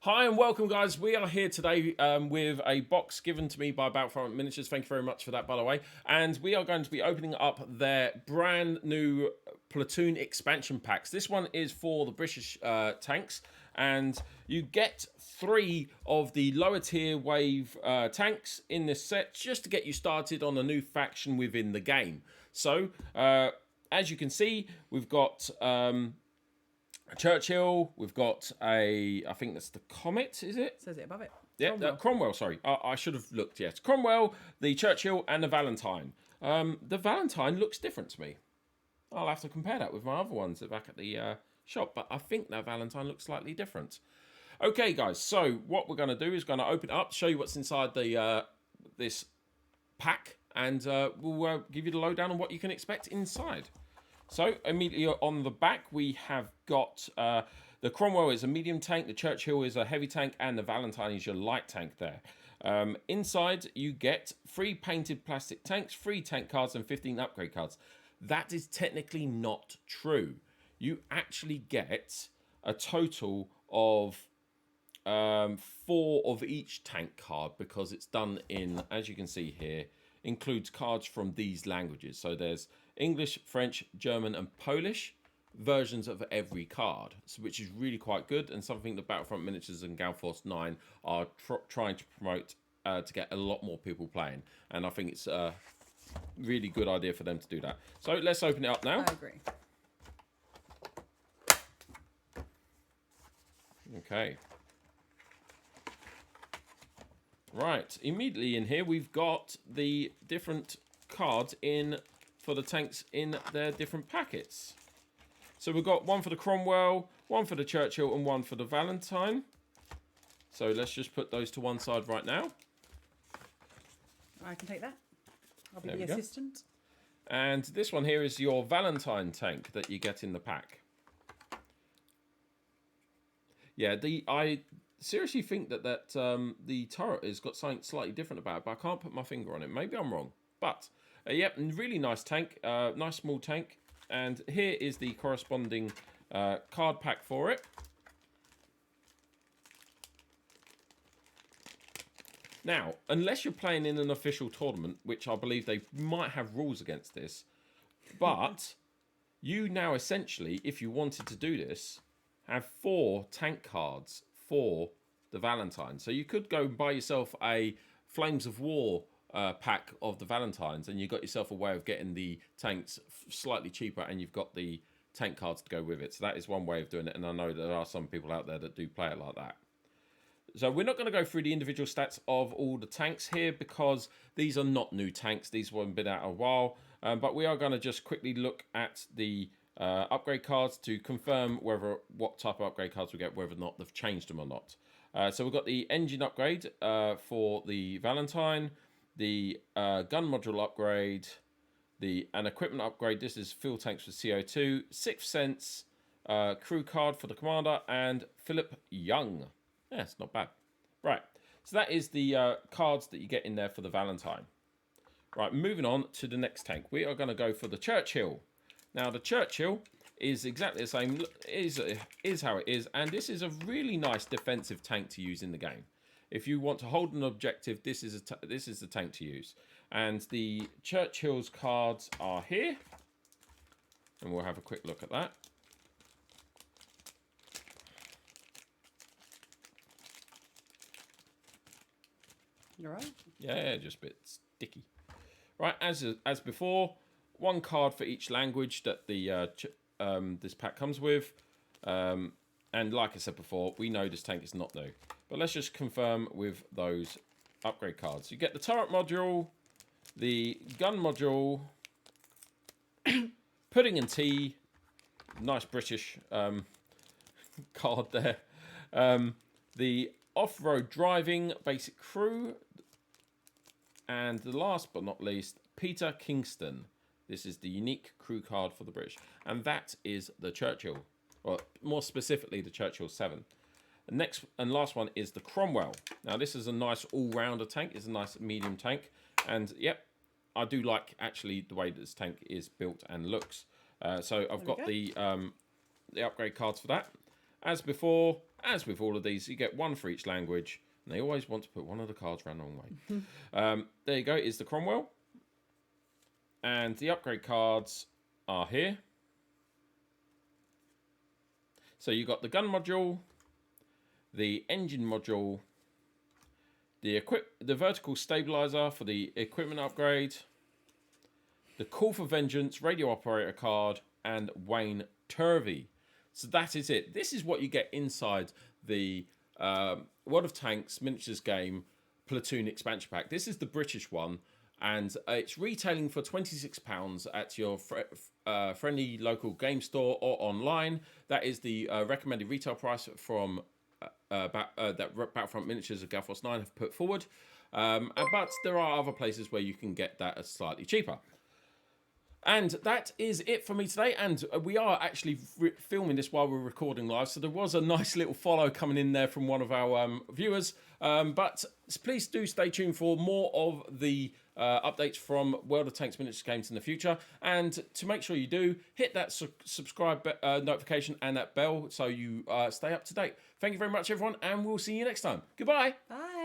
Hi and welcome, guys. We are here today with a box given to me by Battlefront Miniatures. Thank you very much for that, by the way. And we are going to be opening up their brand new Platoon Expansion Packs. This one is for the British tanks, and you get 3 of the lower tier wave tanks in this set just to get you started on a new faction within the game. So, as you can see, we've got... Churchill, we've got I think that's the Comet, is it? Says it above it. Yeah, Cromwell, sorry. I should have looked, yes. Cromwell, the Churchill, and the Valentine. The Valentine looks different to me. I'll have to compare that with my other ones back at the shop, but I think that Valentine looks slightly different. Okay, guys, so what we're going to do is going to open it up, show you what's inside the this pack, and we'll give you the lowdown on what you can expect inside. So, immediately on the back, we have got the Cromwell is a medium tank, the Churchill is a heavy tank, and the Valentine is your light tank there. Inside, you get 3 painted plastic tanks, 3 tank cards, and 15 upgrade cards. That is technically not true. You actually get a total of 4 of each tank card because it's done in, as you can see here, includes cards from these languages. So there's English, French, German, and Polish versions of every card, so which is really quite good and something that Battlefront Miniatures and Galforce 9 are trying to promote to get a lot more people playing. And I think it's a really good idea for them to do that. So let's open it up now. I agree. Okay. Right, immediately in here we've got the different cards in for the tanks in their different packets. So we've got one for the Cromwell, one for the Churchill, and one for the Valentine. So let's just put those to one side right now. I can take that. I'll be the assistant. And this one here is your Valentine tank that you get in the pack. Yeah, I seriously think that the turret has got something slightly different about it, but I can't put my finger on it. Maybe I'm wrong. But, yep, really nice tank. Nice small tank. And here is the corresponding card pack for it. Now, unless you're playing in an official tournament, which I believe they might have rules against this, but you now essentially, if you wanted to do this, have 4 tank cards for the Valentine. So you could go and buy yourself a Flames of War pack of the Valentines, and you've got yourself a way of getting the tanks slightly cheaper, and you've got the tank cards to go with it. So that is one way of doing it, and I know there are some people out there that do play it like that. So we're not going to go through the individual stats of all the tanks here because these are not new tanks. These haven't been out a while, but we are going to just quickly look at the upgrade cards to confirm what type of upgrade cards we get, whether or not they've changed them or not. So we've got the engine upgrade for the Valentine, the gun module upgrade, an equipment upgrade. This is fuel tanks for CO2, 6th Sense, crew card for the commander, and Philip Young. Yeah, it's not bad. Right, so that is the cards that you get in there for the Valentine. Right, moving on to the next tank. We are going to go for the Churchill. Now, the Churchill is exactly the same, is how it is, and this is a really nice defensive tank to use in the game. If you want to hold an objective, this is the tank to use. And the Churchill's cards are here, and we'll have a quick look at that. You alright? Yeah, just a bit sticky. Right, as before, 1 card for each language that the this pack comes with. And like I said before, we know this tank is not new. But let's just confirm with those upgrade cards. You get the turret module, the gun module, pudding and tea, nice British card there. The off-road driving basic crew, and the last but not least, Peter Kingston. This is the unique crew card for the British, and that is the Churchill, or more specifically the Churchill 7. The next and last one is the Cromwell. Now this is a nice all-rounder tank. It's a nice medium tank, and yep, I do like actually the way this tank is built and looks. So I've got the upgrade cards for that. As before, as with all of these, you get one for each language, and they always want to put one of the cards around the wrong way. There you go, is the Cromwell. And the upgrade cards are here. So you've got the gun module, the engine module, the vertical stabilizer for the equipment upgrade, the Call for Vengeance radio operator card, and Wayne Turvey. So that is it. This is what you get inside the World of Tanks miniatures game Platoon Expansion Pack. This is the British one, and it's retailing for £26 at your friendly local game store or online. That is the recommended retail price from that Battlefront Miniatures of Gale Force 9 have put forward. But there are other places where you can get that slightly cheaper. And that is it for me today. And we are actually filming this while we're recording live. So there was a nice little follow coming in there from one of our viewers. But please do stay tuned for more of the updates from World of Tanks miniatures games in the future. And to make sure you do, hit that subscribe notification and that bell so you stay up to date. Thank you very much, everyone. And we'll see you next time. Goodbye. Bye.